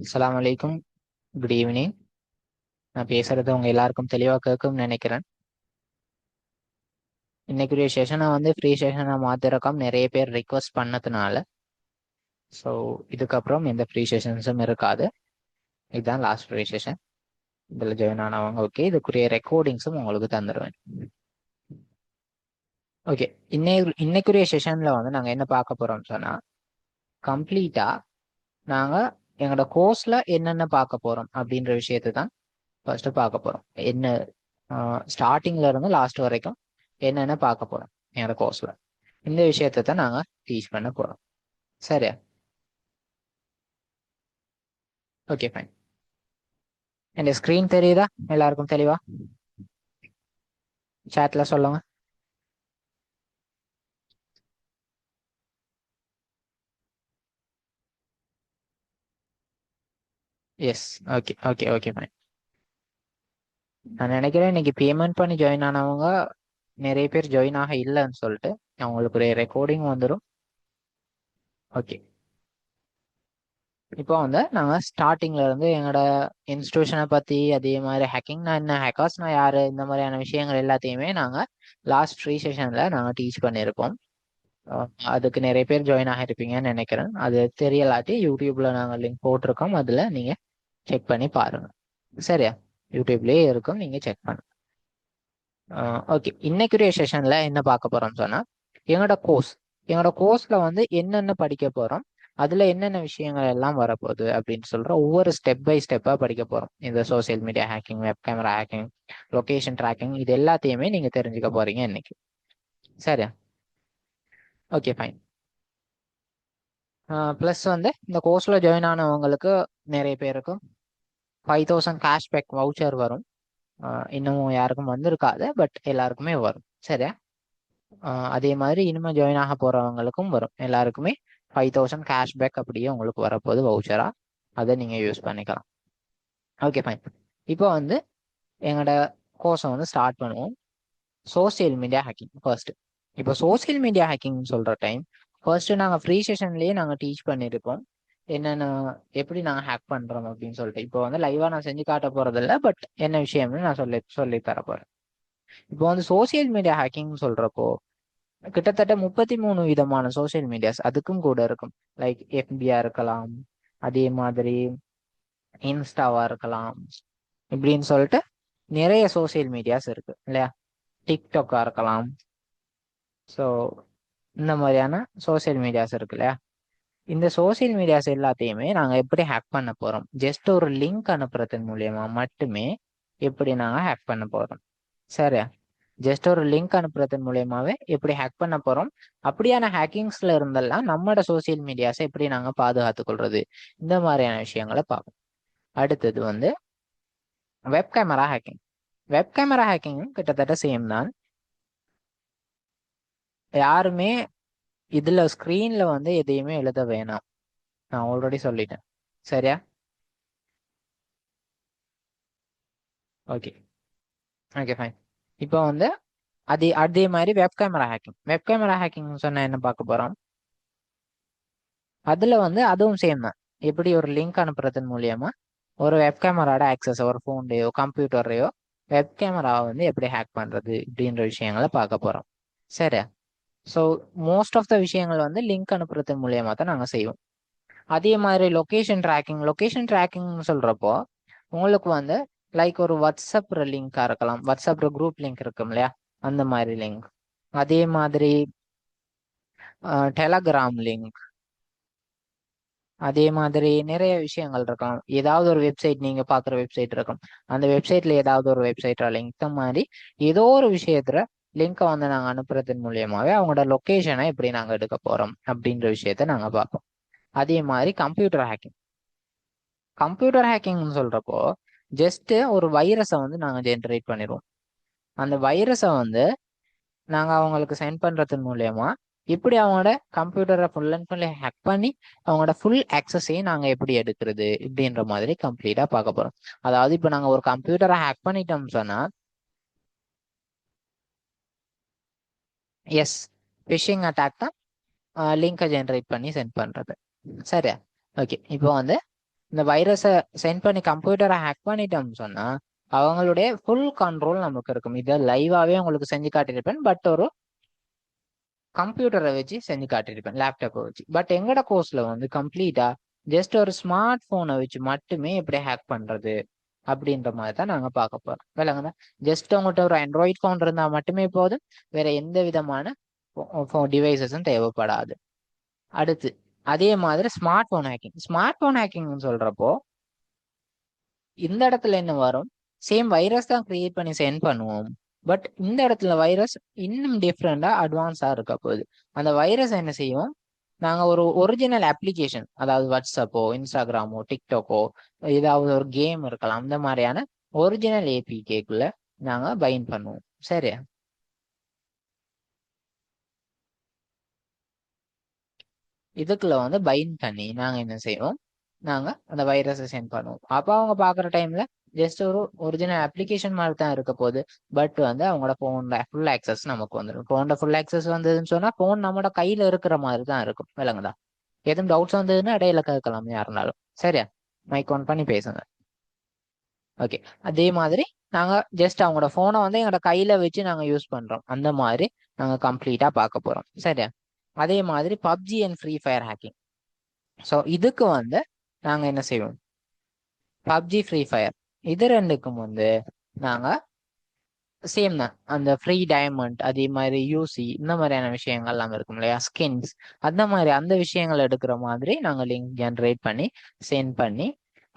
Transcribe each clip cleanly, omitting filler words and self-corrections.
அஸ்ஸலாமு அலைக்கும். Good evening. நான் பேசுறது உங்க எல்லாருக்கும் தெளிவா கேட்கும்னு நினைக்கிறேன். இன்னைக்குரிய செஷனை ஃப்ரீ செஷனை மாத்திரக்கம் நிறைய பேர் ரிக்வஸ்ட் பண்ணதுனால ஸோ இதுக்கப்புறம் எந்த ஃப்ரீ செஷன்ஸும் இருக்காது. இதுதான் லாஸ்ட் ஃப்ரீ செஷன். இதில் ஜாயின் ஆனவங்க ஓகே, இதுக்குரிய ரெக்கார்டிங்ஸும் உங்களுக்கு தந்துடுவேன். ஓகே, இன்னைக்குரிய செஷன்ல நாங்கள் என்ன பார்க்க போறோம்னு சொன்னா, கம்ப்ளீட்டா நாங்கள் எங்களோட கோர்ஸ்ல என்னென்ன பார்க்க போறோம் அப்படின்ற விஷயத்தை தான் ஃபர்ஸ்ட் பார்க்க போறோம். என்ன ஸ்டார்டிங்ல இருந்து லாஸ்ட் வரைக்கும் என்னென்ன பார்க்க போறோம் என்னோட கோர்ஸ்ல, இந்த விஷயத்தை தான் நாங்க டீச் பண்ண போறோம். சரியா? Okay fine. என் ஸ்கிரீன் தெரியுதா எல்லாருக்கும் தெளிவா? சாட்ல சொல்லுங்க. Yes. Okay okay okay fine. நான் நினைக்கிறேன் இன்னைக்கு பேமெண்ட் பண்ணி ஜாயின் ஆனவங்க நிறைய பேர் ஜாயின் ஆக இல்லைன்னு சொல்லிட்டு அவங்களுக்கு ஒரு ரெக்கார்டிங் வந்துடும். ஓகே, இப்போ நாங்கள் ஸ்டார்டிங்ல இருந்து எங்களோட இன்ஸ்டியூஷனை பற்றி, அதே மாதிரி ஹேக்கிங்னா என்ன, ஹேக்கர்ஸ்னா யாரு, இந்த மாதிரியான விஷயங்கள் எல்லாத்தையுமே நாங்கள் லாஸ்ட் ஃப்ரீ செஷனில் நாங்கள் டீச் பண்ணியிருப்போம். அதுக்கு நிறைய பேர் ஜாயின் ஆகிருப்பீங்கன்னு நினைக்கிறேன். அது தெரியலாட்டி யூடியூப்ல நாங்கள் லிங்க் போட்டிருக்கோம், அதில் நீங்கள் செக் பண்ணி பாருங்க. சரியா? யூடியூப்லேயே இருக்கும், நீங்கள் செக் பண்ணுங்க. ஓகே, இன்னைக்குரிய செஷன்ல என்ன பார்க்க போறோம்னு சொன்னா, எங்களோட கோர்ஸ்ல என்னென்ன படிக்க போறோம், அதுல என்னென்ன விஷயங்கள் எல்லாம் வரப்போகுது அப்படின்னு சொல்ற ஒவ்வொரு ஸ்டெப் பை ஸ்டெப்பா படிக்க போறோம். இந்த social media hacking, web camera hacking, location tracking, இது எல்லாத்தையுமே நீங்க தெரிஞ்சுக்க போறீங்க இன்னைக்கு. சரியா? Okay fine. ப்ளஸ் இந்த கோர்ஸ்ல ஜாயின் ஆனவங்களுக்கு நிறைய பேருக்கு 5000 கேஷ்பேக் வவுச்சர் வரும். இன்னும் யாருக்கும் வந்திருக்காது, பட் எல்லாருக்குமே வரும். சரியா? அதே மாதிரி இனிமே ஜாயின் ஆக போறவங்களுக்கும் வரும். எல்லாருக்குமே 5000 கேஷ்பேக் அப்படியே உங்களுக்கு வரப்போகுது வவுச்சரா. அதை நீங்க யூஸ் பண்ணிக்கலாம். Okay fine. இப்போ எங்களோட கோர்ஸை ஸ்டார்ட் பண்ணுவோம். Social media hacking first. இப்போ சோசியல் மீடியா ஹேக்கிங் சொல்ற டைம் ஃபர்ஸ்ட் நாங்கள் ஃப்ரீ செஷன்லேயே நாங்கள் டீச் பண்ணியிருப்போம் என்னென்ன, எப்படி நாங்கள் ஹேக் பண்றோம் அப்படின்னு சொல்லிட்டு. இப்போ லைவா நான் செஞ்சு காட்ட போறதில்ல, பட் என்ன விஷயம்னு நான் சொல்லி தர போறேன். இப்போ சோசியல் மீடியா ஹேக்கிங் சொல்றப்போ கிட்டத்தட்ட 33 விதமான சோசியல் மீடியாஸ் அதுக்கும் கூட இருக்கும். லைக் எஃபியா இருக்கலாம், அதே மாதிரி இன்ஸ்டாவா இருக்கலாம், இப்படின்னு சொல்லிட்டு நிறைய சோசியல் மீடியாஸ் இருக்கு இல்லையா? டிக்டாக்கா இருக்கலாம். ஸோ இந்த மாதிரியான சோசியல் மீடியாஸ் இருக்கு இல்லையா? இந்த சோசியல் மீடியாஸ் எல்லாத்தையுமே நாங்கள் எப்படி ஹேக் பண்ண போறோம், ஜஸ்ட் ஒரு லிங்க் அனுப்புறதன் மூலியமா மட்டுமே எப்படி நாங்கள் ஹேக் பண்ண போறோம். சரியா? ஜஸ்ட் ஒரு லிங்க் அனுப்புறதன் மூலியமாவே எப்படி ஹேக் பண்ண போறோம், அப்படியான ஹேக்கிங்ஸ்ல இருந்தெல்லாம் நம்மளோட சோசியல் மீடியாஸை எப்படி நாங்க பாதுகாத்துக் கொள்றது, இந்த மாதிரியான விஷயங்களை பார்ப்போம். அடுத்தது web camera hacking. Web camera hacking கிட்டத்தட்ட சேம் தான். யாருமே இதுல ஸ்கிரீன்ல எதையுமே எழுத வேணாம், நான் ஆல்ரெடி சொல்லிட்டேன். சரியா? Okay okay fine. இப்போ அதே அதே மாதிரி வெப் கேமரா ஹேக்கிங் சொன்னா என்ன பார்க்க போறோம், அதுல அதுவும் சேம் தான். எப்படி ஒரு லிங்க் அனுப்புறதன் மூலியமா ஒரு வெப் கேமராட ஆக்சஸ், ஒரு ஃபோன்லையோ கம்ப்யூட்டர்லையோ வெப் கேமராவை எப்படி ஹேக் பண்றது இப்படின்ற விஷயங்களை பார்க்க போறோம். சரியா? ஸோ மோஸ்ட் ஆஃப் த விஷயங்கள் லிங்க் அனுப்புறதன் மூலியமா தான் நாங்கள் செய்வோம். அதே மாதிரி லொகேஷன் ட்ராக்கிங் சொல்றப்போ உங்களுக்கு லைக் ஒரு வாட்ஸ்அப் லிங்கா இருக்கலாம், வாட்ஸ்அப் குரூப் லிங்க் இருக்கும் இல்லையா, அந்த மாதிரி லிங்க். அதே மாதிரி டெலகிராம் லிங்க், அதே மாதிரி நிறைய விஷயங்கள் இருக்கலாம். ஏதாவது ஒரு வெப்சைட், நீங்க பாக்குற வெப்சைட் இருக்கும், அந்த வெப்சைட்ல ஏதாவது ஒரு வெப்சைட் லிங்க், இந்த மாதிரி ஏதோ ஒரு விஷயத்துல லிங்கை நாங்க அனுப்புறதன் மூலியமாவே அவங்களோட லொகேஷனை எப்படி நாங்க எடுக்க போறோம் அப்படின்ற விஷயத்த நாங்க பார்ப்போம். அதே மாதிரி கம்ப்யூட்டர் ஹேக்கிங்னு சொல்றப்போ ஜஸ்ட் ஒரு வைரஸை நாங்க ஜென்ரேட் பண்ணிடுவோம். அந்த வைரஸை நாங்க அவங்களுக்கு சென்ட் பண்றதன் மூலியமா எப்படி அவங்களோட கம்ப்யூட்டரை ஃபுல் அண்ட் ஃபுல் ஹேக் பண்ணி அவங்களோட ஃபுல் ஆக்சஸையும் நாங்க எப்படி எடுக்கிறது இப்படின்ற மாதிரி கம்ப்ளீட்டா பார்க்க போறோம். அதாவது இப்போ நாங்க ஒரு கம்ப்யூட்டரை ஹேக் பண்ணிட்டோம்னு சொன்னா, எஸ், ஃபிஷிங் அட்டாக் தான் லிங்கை ஜென்ரேட் பண்ணி சென்ட் பண்றது. சரியா? ஓகே, இப்போ இந்த வைரஸை சென்ட் பண்ணி கம்ப்யூட்டரை ஹேக் பண்ணிட்டோம்னு சொன்னா அவங்களுடைய ஃபுல் கண்ட்ரோல் நமக்கு இருக்கும். இதை லைவாவே உங்களுக்கு செஞ்சு காட்டியிருப்பேன், பட் ஒரு கம்ப்யூட்டரை வச்சு செஞ்சு காட்டியிருப்பேன், லேப்டாப்பை வச்சு. பட் எங்கட கோர்ஸ்ல வந்து கம்ப்ளீட்டா ஜஸ்ட் ஒரு ஸ்மார்ட் போனை வச்சு மட்டுமே எப்படி ஹேக் பண்றது அப்படின்ற மாதிரி தான் நாங்க பார்க்க போறோம். விளங்குதா? ஜஸ்ட் உங்கள்கிட்ட ஒரு ஆண்ட்ராய்ட் ஃபோன் இருந்தா மட்டுமே போதும், வேற எந்த விதமான டிவைசஸும் தேவைப்படாது. அடுத்து அதே மாதிரி smart phone hacking. Smart phone ஹேக்கிங்னு சொல்றப்போ இந்த இடத்துல என்ன வரும், சேம் வைரஸ் தான் கிரியேட் பண்ணி சென்ட் பண்ணுவோம். பட் இந்த இடத்துல வைரஸ் இன்னும் டிஃப்ரெண்டா அட்வான்ஸா இருக்க போகுது. அந்த வைரஸ் என்ன செய்யும், நாங்க ஒரு ஒரிஜினல் அப்ளிகேஷன், அதாவது வாட்ஸ்அப்போ இன்ஸ்டாகிராமோ டிக்டாக்கோ ஏதாவது ஒரு கேம் இருக்கலாம், இந்த மாதிரியான ஒரிஜினல் ஏபிகேக்குள்ள நாங்க பைண்ட் பண்ணுவோம். சரியா? இதுக்குள்ள வந்து பைண்ட் பண்ணி நாங்க என்ன செய்வோம், நாங்க அந்த வைரஸை சென்ட் பண்ணுவோம். அப்போ அவங்க பாக்குற டைம்ல ஜஸ்ட் ஒரு ஒரிஜினல் அப்ளிகேஷன் மாதிரி தான் இருக்க போகுது. பட் வந்து அவங்களோட போன்ல ஃபுல் ஆக்சஸ் நமக்கு வந்துடும். போன்ல ஃபுல் ஆக்சஸ் வந்ததுன்னு சொன்னா போன் நம்மளோட கையில இருக்கிற மாதிரி தான் இருக்கும். விளங்குதா? எதுவும் டவுட்ஸ் வந்ததுன்னா இடையில கேட்கலாம் யாருனாலும். சரியா? மைக் ஆன் பண்ணி பேசுங்க. ஓகே. அதே மாதிரி நாங்க ஜஸ்ட் அவங்களோட போனை வந்து எங்களோட கையில வச்சு நாங்க யூஸ் பண்றோம். அந்த மாதிரி நாங்க கம்ப்ளீட்டா பார்க்க போறோம். சரியா? அதே மாதிரி PUBG and free fire hacking. So இதுக்கு வந்து நாங்க என்ன செய்வோம், பப்ஜி ஃப்ரீ ஃபயர் இது ரெண்டுக்கும் வந்து நாங்க சேம் தான். அந்த ஃப்ரீ டைமண்ட் அதே மாதிரி யூசி இந்த மாதிரியான விஷயங்கள் எல்லாம் இருக்கும் இல்லையா, ஸ்கின்ஸ், அந்த மாதிரி அந்த விஷயங்கள் எடுக்கிற மாதிரி நாங்க லிங்க் ஜென்ரேட் பண்ணி சென்ட் பண்ணி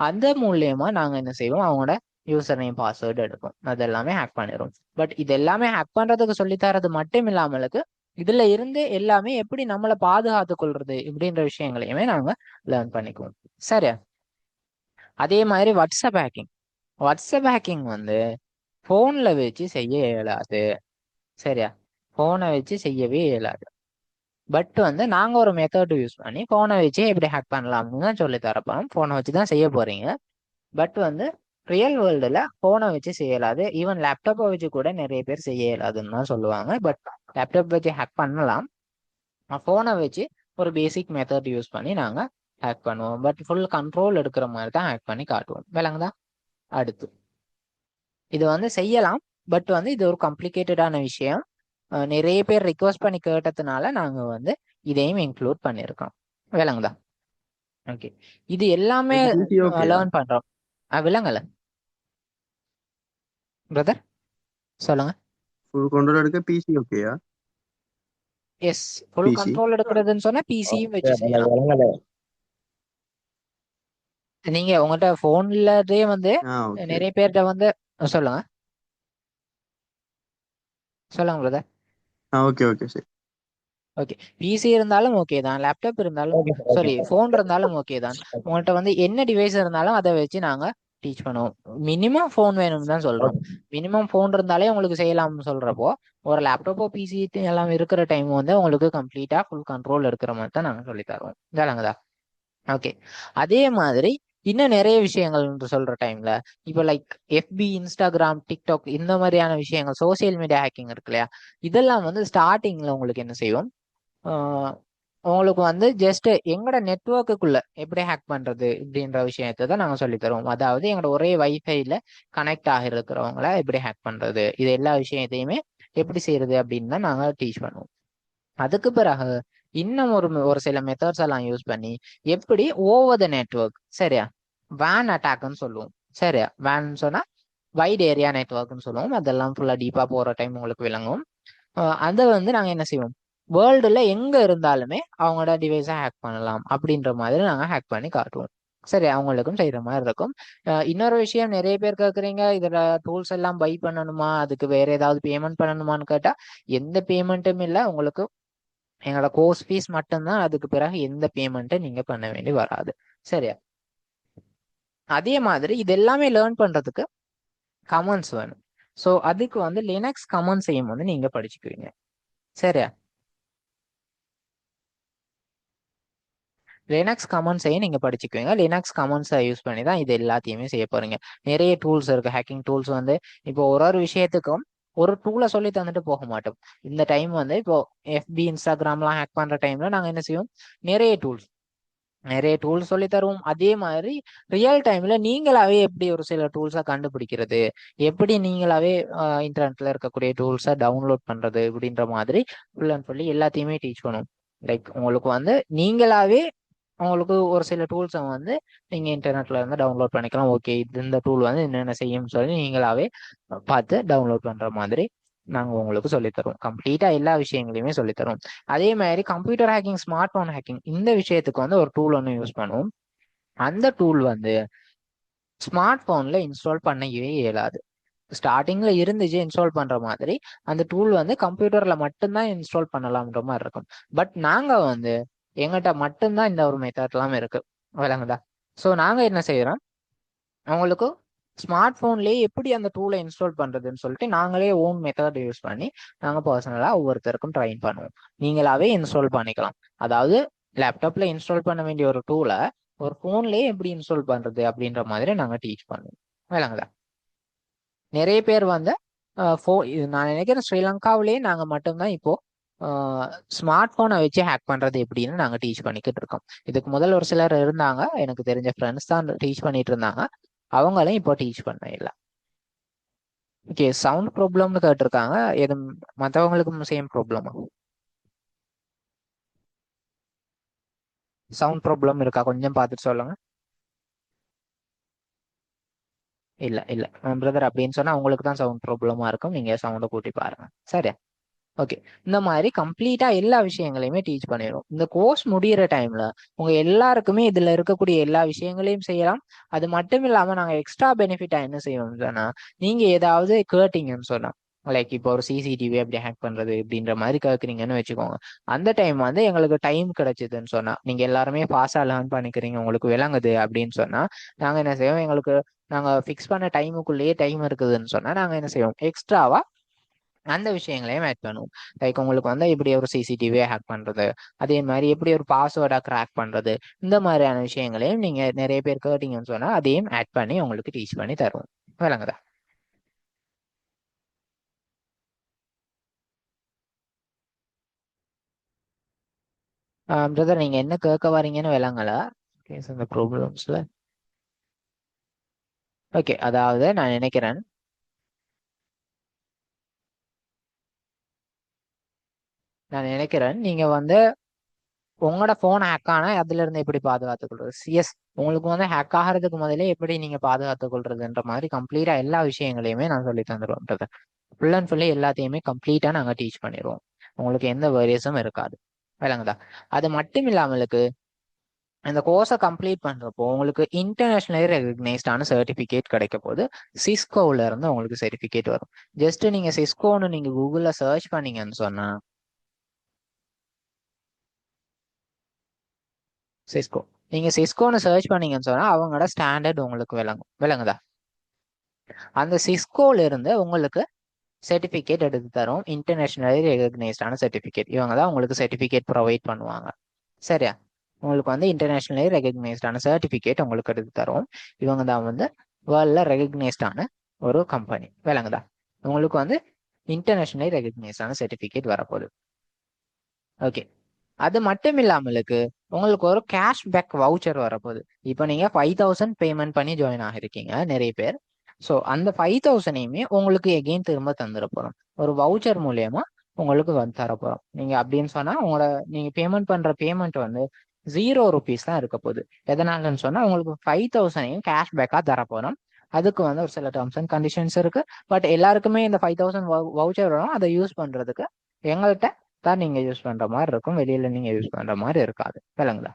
அந்த மூலியமா நாங்க என்ன செய்வோம், அவங்களோட யூசர் நேம் பாஸ்வேர்டு எடுப்போம். அது எல்லாமே ஹேக் பண்ணிடும். பட் இது எல்லாமே ஹேக் பண்றதுக்கு சொல்லி தரது மட்டும் இல்லாமலுக்கு இதுல இருந்து எல்லாமே எப்படி நம்மளை பாதுகாத்து கொள்றது இப்படின்ற விஷயங்களையுமே நாங்க லேர்ன் பண்ணிக்குவோம். சரியா? அதே மாதிரி வாட்ஸ்அப் ஹேக்கிங். வாட்ஸ்அப் ஹேக்கிங் வந்து போன்ல வச்சு செய்ய இயலாது. சரியா? போனை வச்சு செய்யவே இயலாது. பட் வந்து நாங்க ஒரு மெத்தட் யூஸ் பண்ணி போனை வச்சு எப்படி ஹேக் பண்ணலாம்னு தான் சொல்லி தரப்போம். போனை வச்சு தான் செய்ய போறீங்க. பட் வந்து ரியல் வேர்ல்டுல போனை வச்சு செய்யலாது. ஈவன் லேப்டாப்பை வச்சு கூட நிறைய பேர் செய்ய இயலாதுன்னு தான் சொல்லுவாங்க. பட் லேப்டாப் வச்சு ஹேக் பண்ணலாம். போனை வச்சு ஒரு பேசிக் மெத்தட் யூஸ் பண்ணி நாங்க ஹேக் பண்ணுவோம். பட் ஃபுல் கண்ட்ரோல் எடுக்கிற மாதிரி தான் ஹேக் பண்ணி காட்டுவோம். விளங்குதா? அடுத்து இது வந்து செய்யலாம். பட் வந்து இது ஒரு காம்ப்ளிகேட்டடான விஷயம். நிறைய பேர் ரிக்வஸ்ட் பண்ணி கேட்டதுனால நாங்க வந்து இதையும் இன்க்ளூட் பண்ணியிருக்கோம். விளங்குதா? ஓகே. இது எல்லாமே பிசி ஓகேயா? லேர்ன் பண்றோம். விளங்கல பிரதர், சொல்லுங்க. ஃபுல் கண்ட்ரோல் எடுக்க பிசி ஓகேயா? எஸ், ஃபுல் பிசி கண்ட்ரோல் எடுக்கிறதுன்னு சொன்னா பிசியும் ஓகே, வச்சு எனக்கு செய்யலாம். விளங்கல. நீங்க உங்கள்கிட்ட போன்லதே வந்து ஓகே. நிறைய பேர்கிட்ட வந்து சொல்லுங்க, சொல்லுங்க பிரதர். ஓகே ஓகே சரி. ஓகே. பிசி இருந்தாலும் ஓகே தான், லேப்டாப் இருந்தாலும் okay sir, okay sorry sir. Phone இருந்தாலும் ஓகே தான். உங்கள்கிட்ட வந்து என்ன டிவைஸ் இருந்தாலும் அதை வச்சு நாங்க டீச் பண்ணுவோம். மினிமம் ஃபோன் வேணும்னு தான் சொல்றோம். ஓகே. மினிமம் ஃபோன் இருந்தாலே உங்களுக்கு செய்யலாம்னு சொல்றப்போ ஒரு லேப்டாப்போ பிசி எல்லாம் இருக்கிற டைம் வந்து உங்களுக்கு கம்ப்ளீட்டா ஃபுல் கண்ட்ரோல் எடுக்கிற மாதிரி தான் நாங்க சொல்லி தருவோம். இதாங்களா? ஓகே. அதே மாதிரி இன்னும் நிறைய விஷயங்கள் சொல்ற டைம்ல இப்போ லைக் எஃபி, இன்ஸ்டாகிராம், டிக்டாக் இந்த மாதிரியான விஷயங்கள், சோசியல் மீடியா ஹேக்கிங் இருக்கு இல்லையா, இதெல்லாம் வந்து ஸ்டார்டிங்ல உங்களுக்கு என்ன செய்வோம், உங்களுக்கு வந்து ஜஸ்ட் எங்களோட நெட்ஒர்க்குள்ள எப்படி ஹேக் பண்றது இப்படின்ற விஷயத்தை தான் நாங்கள் சொல்லி தருவோம். அதாவது எங்களோட ஒரே வைஃபைல கனெக்ட் ஆகிருக்கிறவங்கள எப்படி ஹேக் பண்றது, இது எல்லா விஷயத்தையுமே எப்படி செய்யறது அப்படின்னு தான் நாங்கள் டீச் பண்ணுவோம். அதுக்கு பிறகு இன்னும் ஒரு சில மெத்தட்ஸ் எல்லாம் யூஸ் பண்ணி எப்படி ஓவர் த நெட்ஒர்க், சரியா, வேன் அட்டாக்னு சொல்லுவோம். சரியா? வேன் சொன்னா வைட் ஏரியா நெட்ஒர்க்னு சொல்லுவோம். அதெல்லாம் ஃபுல்லா டீப்பா போற டைம் உங்களுக்கு விளங்கும். அதை வந்து நாங்க என்ன செய்வோம், வேர்ல்டுல எங்க இருந்தாலுமே அவங்களோட டிவைஸை ஹேக் பண்ணலாம் அப்படின்ற மாதிரி நாங்க ஹேக் பண்ணி காட்டுவோம். சரி, அவங்களுக்கும் செய்யற மாதிரி இருக்கும். இன்னொரு விஷயம், நிறைய பேர் கேட்குறீங்க இதுல டூல்ஸ் எல்லாம் பை பண்ணணுமா, அதுக்கு வேற ஏதாவது பேமெண்ட் பண்ணணுமான்னு கேட்டா எந்த பேமெண்ட்டும் இல்லை. உங்களுக்கு எங்களோட கோர்ஸ் ஃபீஸ் மட்டும்தான். அதுக்கு பிறகு எந்த பேமெண்ட்டை நீங்க பண்ண வேண்டி வராது. சரியா? அதே மாதிரி இது எல்லாமே லேர்ன் பண்றதுக்கு கமெண்ட்ஸ் வேணும். ஸோ அதுக்கு வந்து லினக்ஸ் கமெண்ட்ஸையும் வந்து நீங்க படிச்சுக்குவீங்க. சரியா? லினக்ஸ் கமெண்ட்ஸையும் நீங்க படிச்சுக்குவீங்க. லினக்ஸ் கமெண்ட்ஸை யூஸ் பண்ணி தான் இது எல்லாத்தையுமே செய்ய போறீங்க. நிறைய டூல்ஸ் இருக்கு, ஹேக்கிங் டூல்ஸ் வந்து. இப்போ ஒரு விஷயத்துக்கும் ஒரு டூலை சொல்லி தந்துட்டு போக மாட்டோம். இந்த டைம் வந்து இப்போ எஃபி, இன்ஸ்டாகிராம்லாம் ஹேக் பண்ற டைம்ல நாங்க என்ன செய்வோம், நிறைய டூல்ஸ் நிறைய டூல்ஸ் சொல்லி தருவோம். அதே மாதிரி ரியல் டைம்ல நீங்களாவே எப்படி ஒரு சில டூல்ஸை கண்டுபிடிக்கிறது, எப்படி நீங்களாவே இன்டர்நெட்ல இருக்கக்கூடிய டூல்ஸை டவுன்லோட் பண்றது அப்படின்ற மாதிரி ஃபுல் அண்ட் ஃபுல்லி எல்லாத்தையுமே டீச் பண்ணுவோம். லைக் உங்களுக்கு வந்து நீங்களாவே உங்களுக்கு ஒரு சில டூல்ஸை வந்து நீங்க இன்டர்நெட்ல இருந்து டவுன்லோட் பண்ணிக்கலாம். ஓகே, இந்த டூல் வந்து என்னென்ன செய்யும்னு சொல்லி நீங்களாவே பார்த்து டவுன்லோட் பண்ற மாதிரி நாங்க உங்களுக்கு சொல்லித் தருவோம். கம்ப்ளீட்டா எல்லா விஷயங்களையுமே சொல்லித் தருவோம். அதே மாதிரி computer hacking, smart phone hacking இந்த விஷயத்துக்கு வந்து ஒரு டூல் ஒன்று யூஸ் பண்ணுவோம். அந்த டூல் வந்து ஸ்மார்ட் போன்ல இன்ஸ்டால் பண்ணவே இயலாது. ஸ்டார்டிங்ல இருந்துச்சு இன்ஸ்டால் பண்ற மாதிரி, அந்த டூல் வந்து கம்ப்யூட்டர்ல மட்டும்தான் இன்ஸ்டால் பண்ணலாம்ன்ற மாதிரி இருக்கும். பட் நாங்க வந்து எங்கிட்ட மட்டும்தான் இந்த ஒரு மெத்தட் எல்லாம் இருக்கு, விளங்குதா? ஸோ நாங்க என்ன செய்யறோம், அவங்களுக்கு ஸ்மார்ட் போன்லயே எப்படி அந்த டூலை இன்ஸ்டால் பண்றதுன்னு சொல்லிட்டு நாங்களே ஓன் மெத்தட் யூஸ் பண்ணி நாங்க பர்சனலா ஒவ்வொருத்தருக்கும் ட்ரைன் பண்ணுவோம். நீங்களாவே இன்ஸ்டால் பண்ணிக்கலாம். அதாவது லேப்டாப்ல இன்ஸ்டால் பண்ண வேண்டிய ஒரு டூலை ஒரு போன்லயே எப்படி இன்ஸ்டால் பண்றது அப்படின்ற மாதிரி நாங்க டீச் பண்ணுவோம், விளங்குதா? நிறைய பேர் வந்து நான் நினைக்கிறேன் ஸ்ரீலங்காவிலேயே நாங்க மட்டும்தான் இப்போ ஸ்மார்ட் போனை வச்சு ஹேக் பண்றது எப்படின்னு நாங்க டீச் பண்ணிக்கிட்டு இருக்கோம். இதுக்கு முதல்ல ஒரு சிலர் இருந்தாங்க, எனக்கு தெரிஞ்ச ஃப்ரெண்ட்ஸ் தான் டீச் பண்ணிட்டு இருந்தாங்க. அவங்களும் இப்போ டீச் பண்ண இல்லை. ஓகே, சவுண்ட் ப்ராப்ளம்னு கேட்டிருக்காங்க. எது மற்றவங்களுக்கும் சேம் ப்ராப்ளமா? சவுண்ட் ப்ராப்ளம் இருக்கா? கொஞ்சம் பார்த்துட்டு சொல்லுங்க. இல்ல இல்ல பிரதர், அப்படின்னு சொன்னா உங்களுக்கு தான் சவுண்ட் ப்ராப்ளமா இருக்கும். நீங்க சவுண்டை கூட்டி பாருங்க, சரி? ஓகே, இந்த மாதிரி கம்ப்ளீட்டா எல்லா விஷயங்களையுமே டீச் பண்ணிடும். இந்த கோர்ஸ் முடியிற டைம்ல உங்க எல்லாருக்குமே இதுல இருக்கக்கூடிய எல்லா விஷயங்களையும் செய்யலாம். அது மட்டும் இல்லாம நாங்க எக்ஸ்ட்ரா பெனிஃபிட்டா என்ன செய்வோம் சொன்னா, நீங்க ஏதாவது கேட்டீங்கன்னு சொன்னா, லைக் இப்போ ஒரு சிசிடிவி எப்படி ஹேக் பண்றது அப்படின்ற மாதிரி கேட்குறீங்கன்னு வச்சுக்கோங்க. அந்த டைம் வந்து எங்களுக்கு டைம் கிடைச்சதுன்னு சொன்னா, நீங்க எல்லாருமே ஃபாஸ்டா லேர்ன் பண்ணிக்கிறீங்க, உங்களுக்கு விளங்குது அப்படின்னு சொன்னா, நாங்க என்ன செய்வோம், எங்களுக்கு நாங்க ஃபிக்ஸ் பண்ண டைமுக்குள்ளேயே டைம் இருக்குதுன்னு சொன்னா நாங்க என்ன செய்வோம், எக்ஸ்ட்ராவா அந்த விஷயங்களையும் ஆட் பண்ணுவோம். லைக் உங்களுக்கு வந்து எப்படி ஒரு சிசிடிவியை ஹேக் பண்றது, அதே மாதிரி எப்படி ஒரு பாஸ்வேர்டா கிராக் பண்றது, இந்த மாதிரியான விஷயங்களையும் நீங்க நிறைய பேர் கேட்டீங்கன்னு சொன்னா அதையும் ஆட் பண்ணி உங்களுக்கு டீச் பண்ணி தருவோம், விளங்குதா? பிரதர், நீங்க என்ன கேட்க வரீங்கன்னு விளங்கல. கேஸ் இந்த ப்ராப்ளம்ஸ்ல. ஓகே, அதாவது நான் நினைக்கிறேன் நீங்க வந்து உங்களோட போன் ஹேக் ஆனா அதுல இருந்து எப்படி பாதுகாத்துக் கொள்றது, எஸ், உங்களுக்கு வந்து ஹேக் ஆகிறதுக்கு முதல்ல எப்படி நீங்க பாதுகாத்துக் கொள்றதுன்ற மாதிரி கம்ப்ளீட்டா எல்லா விஷயங்களையுமே நான் சொல்லி தந்துடுவோம். ஃபுல் அண்ட் ஃபுல்லி எல்லாத்தையுமே கம்ப்ளீட்டா நாங்க டீச் பண்ணிடுவோம். உங்களுக்கு எந்த வேரியஸும் இருக்காது, விளங்குதா? அது மட்டும் இல்லாமலுக்கு அந்த கோர்ஸை கம்ப்ளீட் பண்றப்போ உங்களுக்கு இன்டர்நேஷனலி ரெகக்னைஸ்டான சர்டிபிகேட் கிடைக்க போது. சிஸ்கோல இருந்து உங்களுக்கு சர்டிபிகேட் வரும். ஜஸ்ட் நீங்க சிஸ்கோன்னு நீங்க கூகுள்ல சர்ச் பண்ணீங்கன்னு சொன்னா, சிஸ்கோ நீங்க சிஸ்கோன்னு சர்ச் பண்ணீங்கன்னு சொன்னா அவங்களோட ஸ்டாண்டர்ட் உங்களுக்கு விளங்குதா? அந்த சிஸ்கோல இருந்து உங்களுக்கு சர்டிபிகேட் எடுத்து தரும். இன்டர்நேஷனலி ரெகக்னைஸ்டான சர்டிபிகேட். இவங்க தான் உங்களுக்கு சர்டிபிகேட் ப்ரொவைட் பண்ணுவாங்க, சரியா? உங்களுக்கு வந்து இன்டர்நேஷனலி ரெகக்னைஸ்டான சர்டிபிகேட் உங்களுக்கு எடுத்து தரும். இவங்க தான் வந்து வேர்ல்ட்ல ரெகக்னைஸ்டான ஒரு கம்பெனி, விளங்குதா? உங்களுக்கு வந்து இன்டர்நேஷனலி ரெகக்னைஸ்டான சர்டிபிகேட் வரப்போகுது. ஓகே, அது மட்டும் இல்லாமலுக்கு உங்களுக்கு ஒரு கேஷ்பேக் வவுச்சர் வரப்போகுது. இப்போ நீங்க 5000 பேமெண்ட் பண்ணி ஜாயின் ஆகிருக்கீங்க நிறைய பேர். ஸோ அந்த 5000ஐயுமே உங்களுக்கு எகெயின் திரும்ப தந்துட போறோம், ஒரு வவுச்சர் மூலியமா உங்களுக்கு வந்து தரப்போறோம். நீங்க அப்படின்னு சொன்னா உங்களோட நீங்க பேமெண்ட் பண்ற பேமெண்ட் வந்து ₹0 தான் இருக்க போகுது. எதனாலன்னு சொன்னா உங்களுக்கு 5000ஐயும் கேஷ்பேக்கா தரப்போறோம். அதுக்கு வந்து ஒரு சில டேர்ம்ஸ் அண்ட் கண்டிஷன்ஸ் இருக்கு. பட் எல்லாருக்குமே இந்த 5000 வவுச்சர் வரும். அதை யூஸ் பண்றதுக்கு எங்கள்கிட்ட தான் நீங்க யூஸ் பண்ற மாதிரி இருக்கும், வெளியில நீங்க யூஸ் பண்ற மாதிரி இருக்காது, விளங்குதா?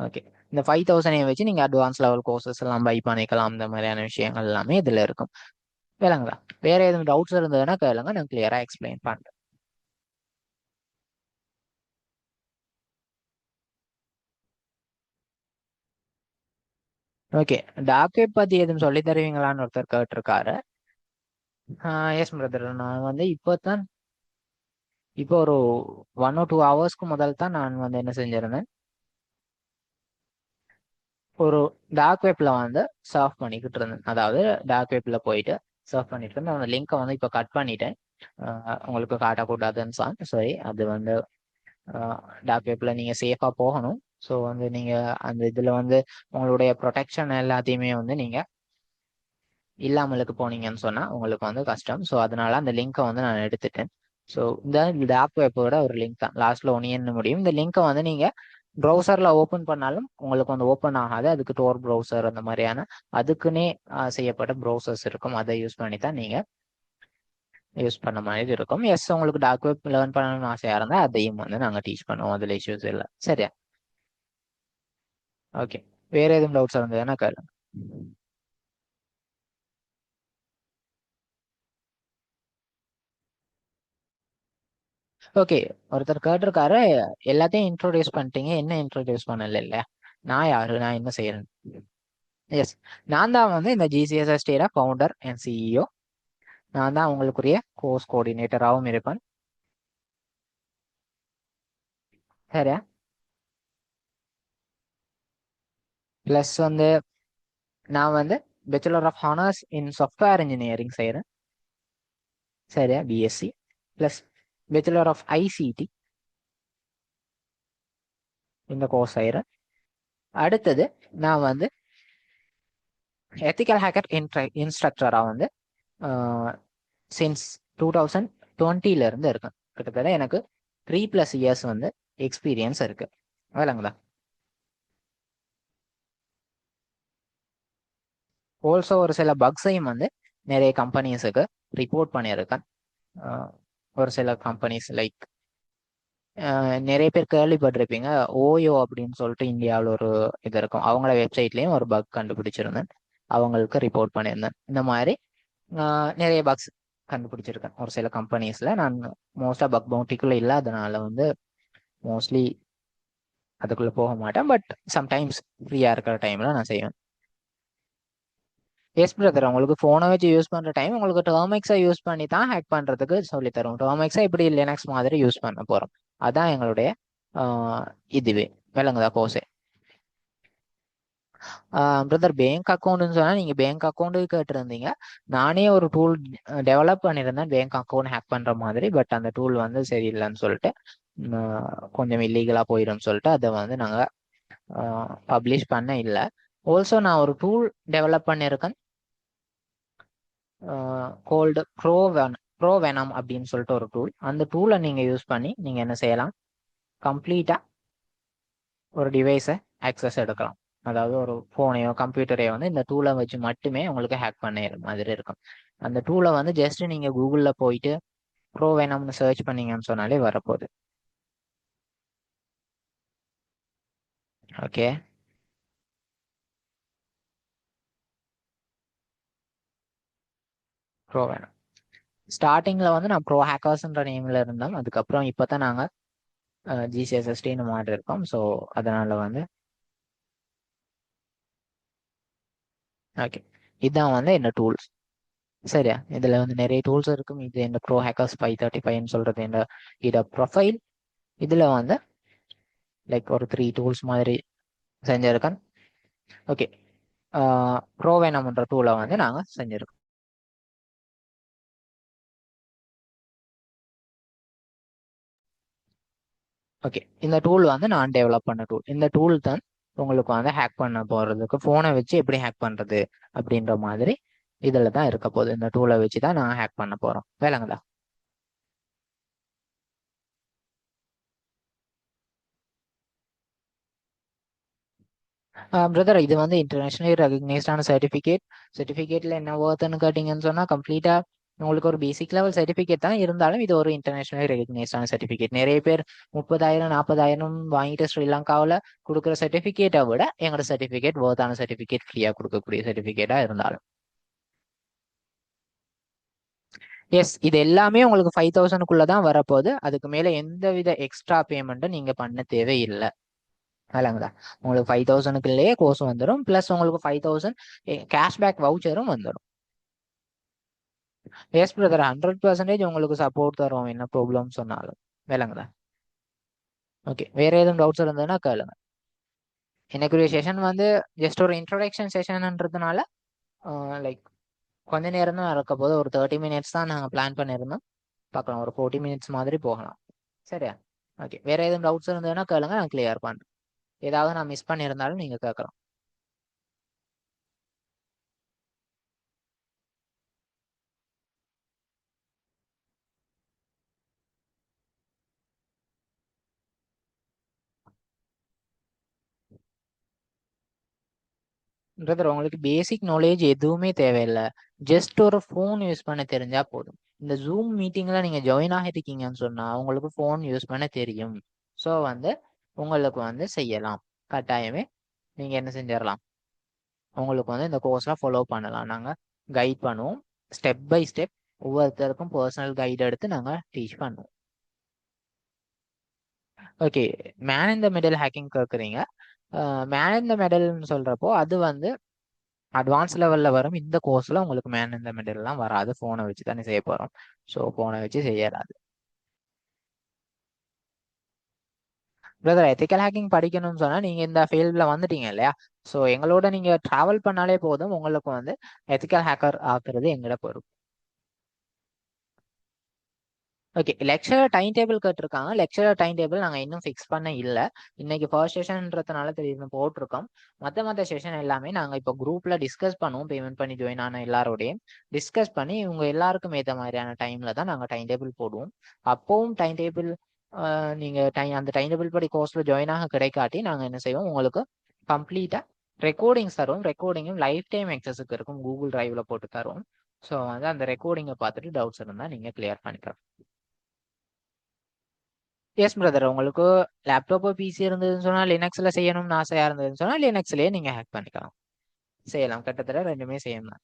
ஓகே, இந்த 5000 வச்சு நீங்க அட்வான்ஸ் லெவல் கோர்சஸ் எல்லாம் பை பண்ணிக்கலாம். இந்த மாதிரியான விஷயங்கள் எல்லாமே இதுல இருக்கும், விளங்குதா? வேற எதுவும் டவுட்ஸ் இருந்ததுன்னா கேளுங்க, நான் கிளியரா எக்ஸ்பிளைன் பண்றேன். ஓகே, டாக் வெப் பத்தி எதுவும் சொல்லி தருவீங்களான்னு ஒருத்தர் கேட்டிருக்காரு. எஸ் பிரதர், நான் வந்து இப்போ ஒரு 1 or 2 ஹவர்ஸ்க்கு முதல் தான் நான் வந்து என்ன செஞ்சிருந்தேன், ஒரு டார்க் வெப்ல வந்து சர்ஃப் பண்ணிக்கிட்டு இருந்தேன். அதாவது டார்க் வெப்ல போயிட்டு சர்ஃப் பண்ணிட்டு இருந்தேன். அந்த லிங்கை வந்து இப்போ கட் பண்ணிட்டேன். உங்களுக்கு காட்டக்கூடாதுன்னு சாரி, அது வந்து டார்க் வெப்ல நீங்க சேஃபா போகணும். ஸோ வந்து நீங்கள் அந்த இதில் வந்து உங்களுடைய ப்ரொடெக்ஷன் எல்லாத்தையுமே வந்து நீங்கள் இல்லாமலுக்கு போனீங்கன்னு சொன்னால் உங்களுக்கு வந்து கஷ்டம். ஸோ அதனால அந்த லிங்க்கை வந்து நான் எடுத்துட்டேன். ஸோ இந்த ஆப் வெப்போட ஒரு லிங்க் தான், லாஸ்ட்டில் ஒன்று முடியும். இந்த லிங்க்கை வந்து நீங்கள் ப்ரௌசரில் ஓப்பன் பண்ணாலும் உங்களுக்கு வந்து ஓப்பன் ஆகாது. அதுக்கு டோர் ப்ரௌசர் அந்த மாதிரியான அதுக்குன்னே செய்யப்பட்ட ப்ரௌசர்ஸ் இருக்கும். அதை யூஸ் பண்ணி தான் நீங்கள் யூஸ் பண்ண மாதிரி இருக்கும். எஸ், உங்களுக்கு டார்க் வெப் லேர்ன் பண்ணணும்னு ஆசையாக இருந்தால் அதையும் வந்து நாங்கள் டீச் பண்ணுவோம். அதில் இஷ்யூஸ் இல்லை. சரியா? ஓகே. வேற எதுவும் டவுட்ஸ் இருந்ததுன்னா கேளுங்க. ஓகே, ஒருத்தர் கேட்டிருக்காரு, எல்லாத்தையும் இன்ட்ரோடியூஸ் பண்ணிட்டீங்க, என்ன இன்ட்ரோடியூஸ் பண்ணல இல்ல, நான் யாரு, நான் என்ன செய்யறேன். எஸ், நான் தான் வந்து இந்த GCSST ஃபவுண்டர் அண்ட் CEO. நான் தான் உங்களுக்குரிய கோர்ஸ் கோஆர்டினேட்டராகவும் இருப்பேன். சரியா? ப்ளஸ் வந்து நான் வந்து bachelor of honours in software engineering செய்கிறேன். சரியா? BSc plus bachelor of ICT இந்த கோர்ஸ் செய்கிறேன். அடுத்தது நான் வந்து எத்திக்கல் ஹேக்கர் இன்ஸ்ட்ரக்டராக வந்து சின்ஸ் 2020 இருக்கேன். கிட்டத்தட்ட எனக்கு 3+ இயர்ஸ் வந்து எக்ஸ்பீரியன்ஸ் இருக்கு. வேலைங்களா? ஆல்சோ ஒரு சில பக்ஸையும் வந்து நிறைய கம்பெனிஸுக்கு ரிப்போர்ட் பண்ணியிருக்கேன். ஒரு சில கம்பெனிஸ் லைக் நிறைய பேர் கேள்விப்பட்டிருப்பீங்க, ஓயோ அப்படின்னு சொல்லிட்டு இந்தியாவில் ஒரு இது இருக்கும். அவங்கள வெப்சைட்லேயும் ஒரு பக் கண்டுபிடிச்சிருந்தேன், அவங்களுக்கு ரிப்போர்ட் பண்ணியிருந்தேன். இந்த மாதிரி நிறைய பக்ஸ் கண்டுபிடிச்சிருக்கேன் ஒரு சில கம்பெனிஸில். நான் மோஸ்ட்டாக பக் பவுண்டிக்குள்ளே இல்லாதனால வந்து மோஸ்ட்லி அதுக்குள்ளே போக மாட்டேன். பட் சம்டைம்ஸ் ஃப்ரீயாக இருக்கிற டைமில் நான் செய்வேன். எஸ் பிரதர், உங்களுக்கு ஃபோனை வச்சு யூஸ் பண்ணுற டைம் உங்களுக்கு டெர்மிக்ஸை யூஸ் பண்ணி தான் ஹேக் பண்ணுறதுக்கு சொல்லி தரும். டெர்மிக்ஸை இப்படி லினக்ஸ் மாதிரி யூஸ் பண்ண போகிறோம். அதான் எங்களுடைய இதுவே. விளங்குதா கோர்ஸே? பிரதர், பேங்க் அக்கௌண்ட்னு சொன்னால் நீங்கள் பேங்க் அக்கௌண்ட்டு கேட்டிருந்தீங்க. நானே ஒரு டூல் டெவலப் பண்ணியிருந்தேன் பேங்க் அக்கௌண்ட் ஹேக் பண்ணுற மாதிரி. பட் அந்த டூல் வந்து சரியில்லைன்னு சொல்லிட்டு கொஞ்சம் இல்லீகலாக போயிடும்னு சொல்லிட்டு அதை வந்து நாங்கள் பப்ளிஷ் பண்ண இல்லை. ஆல்சோ நான் ஒரு டூல் டெவலப் பண்ணியிருக்கேன், கோல்டு ப்ரோவெனம் அப்படின்னு சொல்லிட்டு ஒரு டூல். அந்த டூலை நீங்கள் யூஸ் பண்ணி நீங்கள் என்ன செய்யலாம், கம்ப்ளீட்டாக ஒரு டிவைஸை ஆக்சஸ் எடுக்கலாம். அதாவது ஒரு ஃபோனையோ கம்ப்யூட்டரையோ வந்து இந்த டூலை வச்சு மட்டுமே உங்களுக்கு ஹேக் பண்ண மாதிரி இருக்கும். அந்த டூலை வந்து ஜஸ்ட் நீங்கள் கூகுளில் போயிட்டு ப்ரோவெனம்னு சர்ச் பண்ணீங்கன்னு சொன்னாலே வரப்போகுது. ஓகே, ப்ரோவெனம் ஸ்டார்டிங்கில் வந்து நான் ப்ரோ ஹேக்கர்ஸ்ன்ற நேமில் இருந்தோம். அதுக்கப்புறம் இப்போ தான் நாங்கள் GCSSTன்னு மாறி இருக்கோம். ஸோ அதனால் வந்து ஓகே, இதுதான் வந்து என்ன டூல்ஸ். சரியா? இதில் வந்து நிறைய டூல்ஸ் இருக்கும். இது என்ன ப்ரோ ஹேக்கர்ஸ் 535 சொல்கிறது என்ன இதை ப்ரொஃபைல். இதில் வந்து லைக் ஒரு 3 டூல்ஸ் மாதிரி செஞ்சுருக்கேன். ஓகே, ப்ரோவெனம்ன்ற டூலை வந்து நாங்கள் செஞ்சுருக்கோம். ஓகே, இந்த டூல் வந்து நான் டெவலப் பண்ண டூல். இந்த டூல் தான் உங்களுக்கு வந்து ஹேக் பண்ண போகிறதுக்கு, ஃபோனை வச்சு எப்படி ஹேக் பண்ணுறது அப்படின்ற மாதிரி இதில் தான் இருக்க போகுது. இந்த டூலை வச்சு தான் நான் ஹேக் பண்ண போகிறோம். வேலைங்களா? பிரதர், இது வந்து இன்டர்நேஷனலி ரெகக்னைஸ்டான சர்டிஃபிகேட்ல என்ன ஒர்த்துன்னு கேட்டிங்கன்னு சொன்னால் கம்ப்ளீட்டாக உங்களுக்கு ஒரு பேசிக் லெவல் சர்டிஃபிகேட் தான் இருந்தாலும் இது ஒரு இன்டர்நேஷனலி ரெகக்னைஸ்டான சர்டிஃபிகேட். நிறைய பேர் 30,000 40,000 வாங்கிட்டு ஸ்ரீலங்காவில் கொடுக்குற சர்டிஃபிகேட்டை விட எங்களோட சர்டிஃபிகேட் ஒர்த்தான சர்டிஃபிகேட், ஃப்ரீயாக கொடுக்கக்கூடிய சர்டிஃபிகேட்டாக இருந்தாலும். எஸ், இது எல்லாமே உங்களுக்கு 5,000க்குள்ள தான் வரப்போகுது. அதுக்கு மேலே எந்தவித எக்ஸ்ட்ரா பேமெண்ட்டும் நீங்கள் பண்ண தேவையில்லை. இல்லைங்களா? உங்களுக்கு 5,000க்குள்ளேயே கோர்ஸ் வந்துடும். ப்ளஸ் உங்களுக்கு 5,000 கேஷ்பேக் வவுச்சரும் வந்துடும். எஸ் பிரதர், 100% உங்களுக்கு சப்போர்ட் தரும் என்ன ப்ராப்ளம் சொன்னாலும். வேலைங்களா? ஓகே, வேற எதுவும் டவுட்ஸ் இருந்ததுன்னா கேளுங்க. எனக்குரிய செஷன் வந்து ஜஸ்ட் ஒரு இன்ட்ரோடக்ஷன் செஷன்ன்றதுனால லைக் கொஞ்ச நேரம் தான் இருக்க போது. ஒரு 30 மினிட்ஸ் தான் நாங்கள் பிளான் பண்ணியிருந்தோம். பார்க்கலாம், ஒரு 40 மினிட்ஸ் மாதிரி போகலாம். சரியா? ஓகே, வேற எதுவும் டவுட்ஸ் இருந்ததுன்னா கேளுங்க, நான் கிளியர் பண்ணுறேன். ஏதாவது நான் மிஸ் பண்ணியிருந்தாலும் நீங்க கேட்கலாம். பிரதர், உங்களுக்கு பேசிக் நாலேஜ் எதுவுமே தேவையில்லை. ஜஸ்ட் ஒரு ஃபோன் யூஸ் பண்ண தெரிஞ்சா போதும். இந்த ஜூம் மீட்டிங்ல நீங்க ஜாயின் ஆகிருக்கீங்கன்னு சொன்னா உங்களுக்கு ஃபோன் யூஸ் பண்ண தெரியும். ஸோ வந்து உங்களுக்கு வந்து செய்யலாம். கட்டாயமே நீங்க என்ன செஞ்சிடலாம், உங்களுக்கு வந்து இந்த கோர்ஸ்லாம் ஃபாலோ பண்ணலாம். நாங்கள் கைட் பண்ணுவோம் ஸ்டெப் பை ஸ்டெப். ஒவ்வொருத்தருக்கும் பர்சனல் கைடு எடுத்து நாங்கள் டீச் பண்ணுவோம். Okay, man in the middle hacking கேட்குறீங்க. மேன் இன் த மிடில்னு சொல்கிறப்போ அது வந்து அட்வான்ஸ் லெவலில் வரும். இந்த கோர்ஸில் உங்களுக்கு மேன் இன் த மிடில்லாம் வராது. ஃபோனை வச்சு தானே செய்ய போகிறோம். ஸோ ஃபோனை வச்சு செய்யறாது. பிரதர், எத்திக்கல் ஹேக்கிங் படிக்கணும்னு சொன்னால் நீங்கள் இந்த ஃபீல்டில் வந்துட்டீங்க இல்லையா? ஸோ எங்களோட நீங்கள் ட்ராவல் பண்ணாலே போதும். உங்களுக்கு வந்து எத்திக்கல் ஹேக்கர் ஆக்குறது எங்களோட பொறுப்பு. ஓகே, லெக்சரர் டைம் டேபிள் கேட்டிருக்காங்க. லெக்சரர் டைம் டேபிள் நாங்கள் இன்னும் ஃபிக்ஸ் பண்ண இல்லை. இன்னைக்கு ஃபர்ஸ்ட் செஷன்றதுனால திடீர்னு போட்டிருக்கோம். மற்ற செஷன் எல்லாமே நாங்கள் இப்போ குரூப்பில் டிஸ்கஸ் பண்ணுவோம். பேமெண்ட் பண்ணி ஜாயின் ஆன எல்லாரோடையும் டிஸ்கஸ் பண்ணி இவங்க எல்லாருக்கும் ஏற்ற மாதிரியான டைமில் தான் நாங்கள் டைம் டேபிள் போடுவோம். அப்போவும் டைம் டேபிள் நீங்கள் அந்த டைம் டேபிள் படி கோர்ஸில் ஜாயின் ஆக கிடைக்காட்டி நாங்கள் என்ன செய்வோம், உங்களுக்கு கம்ப்ளீட்டாக ரெக்கார்டிங்ஸ் தருவோம். ரெக்கார்டிங்கும் லைஃப் டைம் எக்ஸஸுக்கு இருக்கும், கூகுள் டிரைவ்ல போட்டு தருவோம். ஸோ வந்து அந்த ரெக்கார்டிங்கை பார்த்துட்டு டவுட்ஸ் இருந்தால் நீங்கள் கிளியர் பண்ணிக்கலாம். எஸ் பிரதர், உங்களுக்கு லேப்டாப்போ பிசி இருந்ததுன்னு சொன்னால் லினக்ஸ்ல செய்யணும்னு ஆசையா இருந்ததுன்னு சொன்னால் லினக்ஸ்லயே நீங்க ஹேக் பண்ணிக்கலாம். செய்யலாம், கிட்டத்தட்ட ரெண்டுமே சேம் தான்.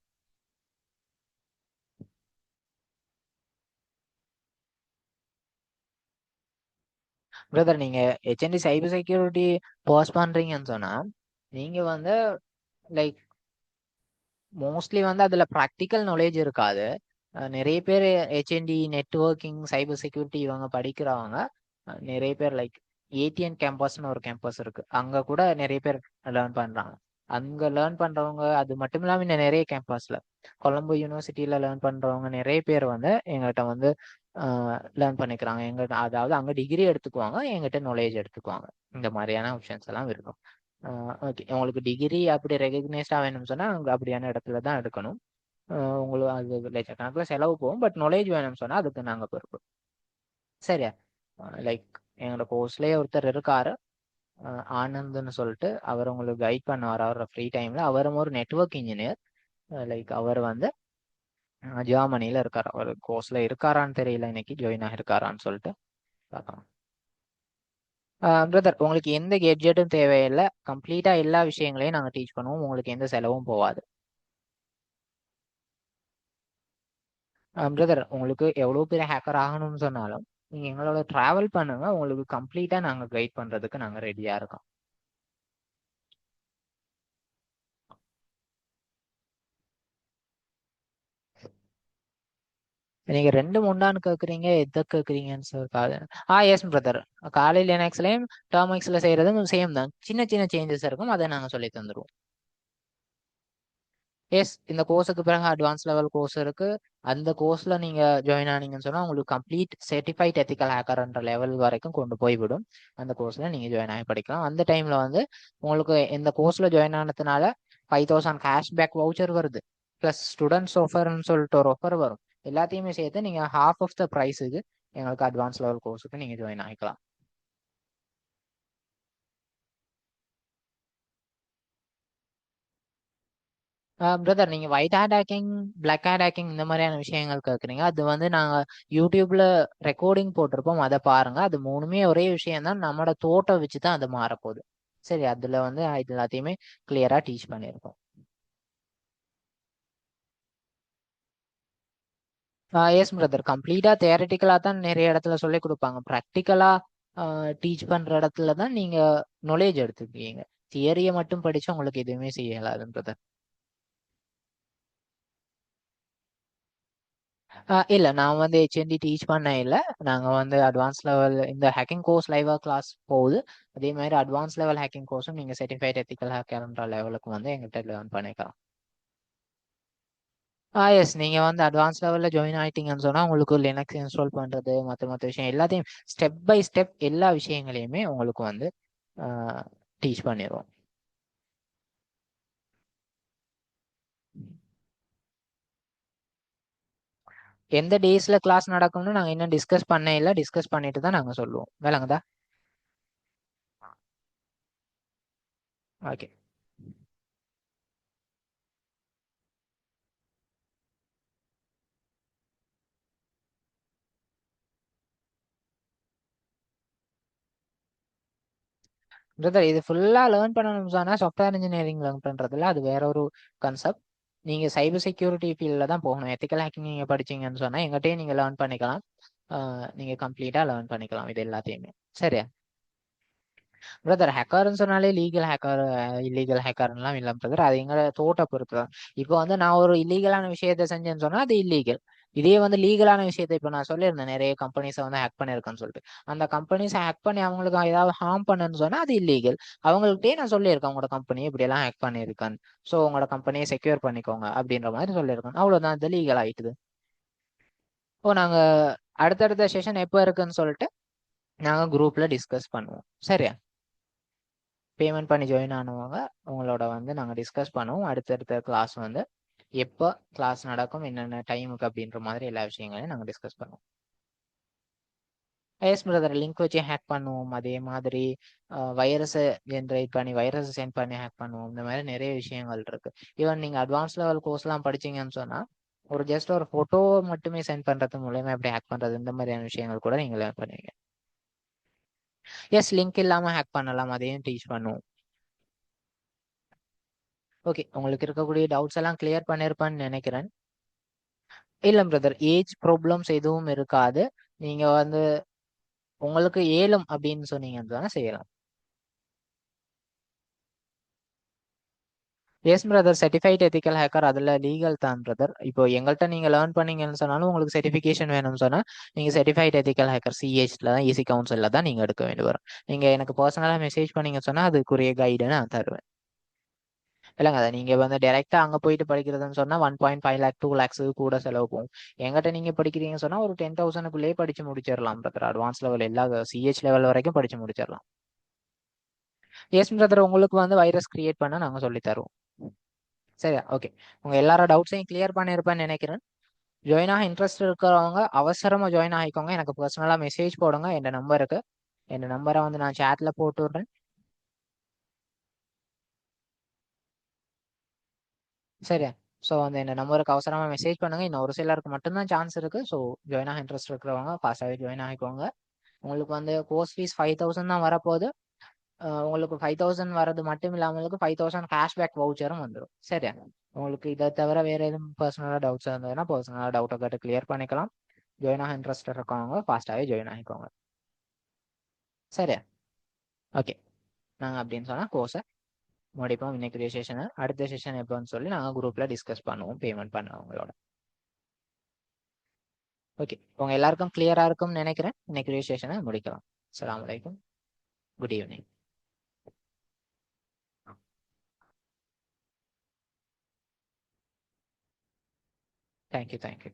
பிரதர், நீங்க ஹெச்என்டி சைபர் செக்யூரிட்டி பாஸ் பண்றீங்கன்னு சொன்னா நீங்க வந்து லைக் மோஸ்ட்லி வந்து அதுல ப்ராக்டிக்கல் நாலேஜ் இருக்காது. நிறைய பேர் ஹெச்என்டி நெட்வொர்க்கிங் சைபர் செக்யூரிட்டி இவங்க படிக்கிறவங்க நிறைய பேர் லைக் ஏடிஎன் கேம்பஸ்னு ஒரு கேம்பஸ் இருக்கு, அங்க கூட நிறைய பேர் லேர்ன் பண்றாங்க. அங்க லேர்ன் பண்றவங்க அது மட்டும் இல்லாம இன்னும் நிறைய கேம்பஸ்ல கொலம்போ யூனிவர்சிட்டியில லேர்ன் பண்றவங்க நிறைய பேர் வந்து எங்கள்கிட்ட வந்து லேர்ன் பண்ணிக்கிறாங்க. எங்கிட்ட அதாவது அங்க டிகிரி எடுத்துக்குவாங்க, எங்கிட்ட நாலேஜ் எடுத்துக்குவாங்க. இந்த மாதிரியான ஆப்ஷன்ஸ் எல்லாம் இருக்கும். ஓகே, உங்களுக்கு டிகிரி அப்படி ரெகக்னைஸ்டா வேணும்னு சொன்னா அங்க அப்படியான இடத்துல தான் எடுக்கணும். உங்களுக்கு அது லட்சக்கணக்கில் செலவு போகும். பட் நாலேஜ் வேணும்னு சொன்னா அதுக்கு நாங்க பொறுப்பு. சரியா? லைக் எங்களோட கோர்ஸ்லயே ஒருத்தர் இருக்காரு, ஆனந்த்னு சொல்லிட்டு. அவர் உங்களுக்கு கைட் பண்ணுவார் அவரோட ஃப்ரீ டைம்ல. அவரும் ஒரு நெட்வொர்க் இன்ஜினியர். லைக் அவர் வந்து ஜெர்மனில இருக்காரு. அவர் கோர்ஸ்ல இருக்காரான்னு தெரியல, இன்னைக்கு ஜாயின் ஆகிருக்காரான்னு சொல்லிட்டு பார்க்கலாம். பிரதர், உங்களுக்கு எந்த கெட்ஜெட்டும் தேவையில்லை. கம்ப்ளீட்டா எல்லா விஷயங்களையும் நாங்கள் டீச் பண்ணுவோம். உங்களுக்கு எந்த செலவும் போகாது. பிரதர், உங்களுக்கு எவ்வளோ பெரிய ஹேக்கர் ஆகணும்னு சொன்னாலும் நீங்க எங்களோட டிராவல் பண்ணுங்க, உங்களுக்கு கம்ப்ளீட்டா நாங்க கைட் பண்றதுக்கு நாங்க ரெடியா இருக்கோம். நீங்க ரெண்டு முண்டான்னு கேக்குறீங்க, எதை கேக்குறீங்கன்னு சார்? எஸ் பிரதர், காலையில் லினக்ஸ்லயும் டெர்மிக்ஸ்ல செய்யறதும் சேம் தான். சின்ன சின்ன சேஞ்சஸ் இருக்கும், அதை நாங்க சொல்லி தந்துருவோம். எஸ், இந்த கோர்ஸுக்கு பிறகு அட்வான்ஸ் லெவல் கோர்ஸ் இருக்கு. அந்த கோர்ஸ்ல நீங்க ஜாயின் ஆனீங்கன்னு சொன்னா உங்களுக்கு கம்ப்ளீட் சர்டிஃபைட் எத்திக்கல் ஹேக்கர்ன்ற லெவல் வரைக்கும் கொண்டு போய்விடும். அந்த கோர்ஸ்ல நீங்க ஜாயின் ஆகி படிக்கலாம். அந்த டைம்ல வந்து உங்களுக்கு இந்த கோர்ஸ்ல ஜாயின் ஆனதுனால 5000 கேஷ்பேக் வவுச்சர் வருது. பிளஸ் ஸ்டூடெண்ட்ஸ் ஆஃபர்னு சொல்லிட்டு ஒரு ஆஃபர் வரும். எல்லாத்தையுமே சேர்த்து நீங்க ஹாஃப் ஆஃப் த ப்ரைஸுக்கு எங்களுக்கு அட்வான்ஸ் லெவல் கோர்ஸுக்கு நீங்க ஜாயின் ஆகிக்கலாம். பிரதர், நீங்க white hat hacking, black hat hacking இந்த மாதிரியான விஷயங்கள் கேட்குறீங்க. அது வந்து நாங்க யூடியூப்ல ரெக்கார்டிங் போட்டிருப்போம், அதை பாருங்க. அது மூணுமே ஒரே விஷயம் தான், நம்மளோட தோட்டம் வச்சு தான் அது மாறப்போகுது. சரி, அதுல வந்து இது எல்லாத்தையுமே கிளியரா டீச் பண்ணியிருக்கோம். எஸ் பிரதர், கம்ப்ளீட்டா தியரட்டிக்கலா தான் நிறைய இடத்துல சொல்லி கொடுப்பாங்க. ப்ராக்டிக்கலா டீச் பண்ற இடத்துல தான் நீங்க நாலேஜ் எடுத்துக்கீங்க. தியரியை மட்டும் படிச்சு உங்களுக்கு எதுவுமே செய்ய இயலாது பிரதர். இல்ல, நான் வந்து ஹெச்என்டி டீச் பண்ண இல்ல. நாங்க வந்து அட்வான்ஸ் லெவல் இந்த ஹேக்கிங் கோர்ஸ் லைவா கிளாஸ் போகுது. அதே மாதிரி அட்வான்ஸ் லெவல் ஹேக்கிங் கோர்ஸும் நீங்க சர்டிஃபைட் எத்திக்கல் ஹேக்கர்ன்ற லெவலுக்கு வந்து எங்கிட்ட லேர்ன் பண்ணிக்கலாம். எஸ், நீங்க வந்து அட்வான்ஸ் லெவல்ல ஜாயின் ஆயிட்டீங்கன்னு சொன்னா உங்களுக்கு லினக்ஸ் இன்ஸ்டால் பண்றது மற்ற விஷயம் எல்லாத்தையும் ஸ்டெப் பை ஸ்டெப் எல்லா விஷயங்களையுமே உங்களுக்கு வந்து டீச் பண்ணிடுவோம். எந்த டேஸ்ல கிளாஸ் நடக்கும்னு நாங்க இன்னும் டிஸ்கஸ் பண்ண இல்லை. டிஸ்கஸ் பண்ணிட்டு தான் நாங்க சொல்லுவோம். விளங்குதா? ஓகே. பிரதர், இது ஃபுல்லா லேர்ன் பண்ணணும்னு சொன்னா சாஃப்ட்வேர் இன்ஜினியரிங் லேர்ன் பண்றதுல அது வேற ஒரு கான்செப்ட். நீங்க சைபர் செக்யூரிட்டி ஃபீல்ட்ல தான் போகணும். எத்திக்கல் ஹேக்கிங் நீங்க படிச்சீங்கன்னு சொன்னா எங்கிட்டயே நீங்க லேர்ன் பண்ணிக்கலாம். நீங்க கம்ப்ளீட்டா லேர்ன் பண்ணிக்கலாம் இது எல்லாத்தையுமே. சரியா பிரதர்? ஹேக்கர்னு சொன்னாலே லீகல் ஹேக்கர் இல்லீகல் ஹேக்கர்லாம் இல்லை பிரதர். அது எங்க தோட்ட பொறுத்து தான். இப்போ வந்து நான் ஒரு இல்லீகலான விஷயத்த செஞ்சேன்னு சொன்னா அது இல்லீகல். இதே வந்து லீகலான விஷயத்த இப்போ நான் சொல்லியிருந்தேன் நிறைய கம்பெனிஸை வந்து ஹேக் பண்ணியிருக்கேன்னு சொல்லிட்டு. அந்த கம்பெனிஸை ஹேக் பண்ணி அவங்களுக்கு ஏதாவது ஹார்ம் பண்ணுன்னு சொன்னா அது இல்லீகல். அவங்கள்ட்டே நான் சொல்லியிருக்கேன் உங்களோட கம்பெனி இப்படியெல்லாம் ஹேக் பண்ணியிருக்கேன், ஸோ உங்களோட கம்பெனியை செக்யூர் பண்ணிக்கோங்க அப்படின்ற மாதிரி சொல்லியிருக்கேன். அவ்வளோதான், இது லீகல் ஆயிட்டுது. இப்போ நாங்க அடுத்தடுத்த செஷன் எப்போ இருக்குன்னு சொல்லிட்டு நாங்க குரூப்ல டிஸ்கஸ் பண்ணுவோம். சரியா? பேமெண்ட் பண்ணி ஜாயின் ஆனவங்க உங்களோட வந்து நாங்கள் டிஸ்கஸ் பண்ணுவோம். அடுத்தடுத்த கிளாஸ் வந்து எப்போ கிளாஸ் நடக்கும், என்னென்ன டைமுக்கு அப்படின்ற மாதிரி எல்லா விஷயங்களையும் நாங்கள் டிஸ்கஸ் பண்ணுவோம். எஸ் பிரதர், லிங்க் வச்சு ஹேக் பண்ணுவோம். அதே மாதிரி வைரஸை ஜென்ரேட் பண்ணி வைரஸை சென்ட் பண்ணி ஹேக் பண்ணுவோம். இந்த மாதிரி நிறைய விஷயங்கள் இருக்கு. ஈவன் நீங்கள் அட்வான்ஸ் லெவல் கோர்ஸ்லாம் படிச்சீங்கன்னு சொன்னால் ஒரு ஜஸ்ட் ஒரு ஃபோட்டோ மட்டுமே சென்ட் பண்ணுறது மூலயமா எப்படி ஹேக் பண்ணுறது, இந்த மாதிரியான விஷயங்கள் கூட நீங்கள் லேர்ன் பண்ணுவீங்க. எஸ், லிங்க் இல்லாமல் ஹேக் பண்ணலாம், அதையும் டீச் பண்ணுவோம். ஓகே, உங்களுக்கு இருக்கக்கூடிய டவுட்ஸ் எல்லாம் கிளியர் பண்ணியிருப்பான்னு நினைக்கிறேன். இல்லை பிரதர், ஏஜ் ப்ராப்ளம்ஸ் எதுவும் இருக்காது. நீங்க வந்து உங்களுக்கு ஏழும் அப்படின்னு சொன்னீங்கன்னு தானே செய்யலாம். Yes brother, certified ethical hacker அதில் லீகல் தான் பிரதர். இப்போ எங்கள்கிட்ட நீங்கள் லேர்ன் பண்ணீங்கன்னு சொன்னாலும் உங்களுக்கு சர்டிஃபிகேஷன் வேணும்னு சொன்னால் நீங்கள் சர்டிஃபைட் எத்திக்கல் ஹேக்கர் சிஹெச்ல தான், ஈசி கவுன்சிலில் தான் நீங்கள் எடுக்க வேண்டி வரும். நீங்கள் எனக்கு பர்சனலாக மெசேஜ் பண்ணீங்கன்னு சொன்னால் அதுக்குரிய கைடு நான் தருவேன். இல்லைங்க, அதை நீங்கள் வந்து டைரெக்டாக அங்கே போயிட்டு படிக்கிறதுன்னு சொன்னால் 1.5 லேக் 2 லேக்ஸு கூட செலவு போகும். எங்கிட்ட நீங்கள் படிக்கிறீங்கன்னு சொன்னால் ஒரு 10,000க்குள்ளேயே படித்து முடிச்சிடலாம் பிரதர். அட்வான்ஸ் லெவல் எல்லா சிஹெச் லெவல் வரைக்கும் படித்து முடிச்சிடலாம். எஸ் பிரதர், உங்களுக்கு வந்து வைரஸ் கிரியேட் பண்ண நாங்கள் சொல்லி தருவோம். சரியா? ஓகே, உங்கள் எல்லாரோட டவுட்ஸையும் கிளியர் பண்ணியிருப்பேன்னு நினைக்கிறேன். ஜாயின் ஆக இன்ட்ரெஸ்ட் இருக்கிறவங்க அவசரமாக ஜாயின் ஆகிக்கோங்க. எனக்கு பர்சனலாக மெசேஜ் போடுங்க என் நம்பருக்கு. என் நம்பரை வந்து நான் சேட்டில் போட்டு விட்றேன். சரியா? ஸோ அந்த இந்த நம்பருக்கு அவசரமாக மெசேஜ் பண்ணுங்கள். இன்னும் ஒரு சிலருக்கு மட்டும்தான் சான்ஸ் இருக்குது. ஸோ ஜாயின் ஆக இன்ட்ரெஸ்ட் இருக்கிறவங்க ஃபாஸ்ட்டாகவே ஜாயின் ஆகிக்கோங்க. உங்களுக்கு வந்து கோர்ஸ் ஃபீஸ் 5,000 தான் வரப்போகுது. உங்களுக்கு 5,000 வரது மட்டும் இல்லாமல் 5,000 கேஷ்பேக் வவுச்சரும் வந்துடும். சரியா? உங்களுக்கு இதை தவிர வேறு எதுவும் பர்சனலாக டவுட்ஸ் இருந்ததுன்னா பர்சனலாக டவுட்டை கேட்டு கிளியர் பண்ணிக்கலாம். ஜாயின் ஆக இன்ட்ரெஸ்ட் இருக்கவங்க ஃபாஸ்ட்டாகவே ஜாயின் ஆகிக்கோங்க. சரியா? ஓகே, நாங்கள் அப்படின்னு சொன்னால் கோர்ஸை முடிப்போம். இன்னைக்கு செஷனை அடுத்த செஷன் எப்போன்னு சொல்லி நாங்கள் குரூப்பில் டிஸ்கஸ் பண்ணுவோம் பேமெண்ட் பண்ணவங்களோட. ஓகே, உங்கள் எல்லாருக்கும் கிளியராக இருக்கும்னு நினைக்கிறேன். இன்னைக்கு செஷனை முடிக்கலாம். அஸ்ஸலாமு அலைக்கும். Good evening. தேங்க்யூ.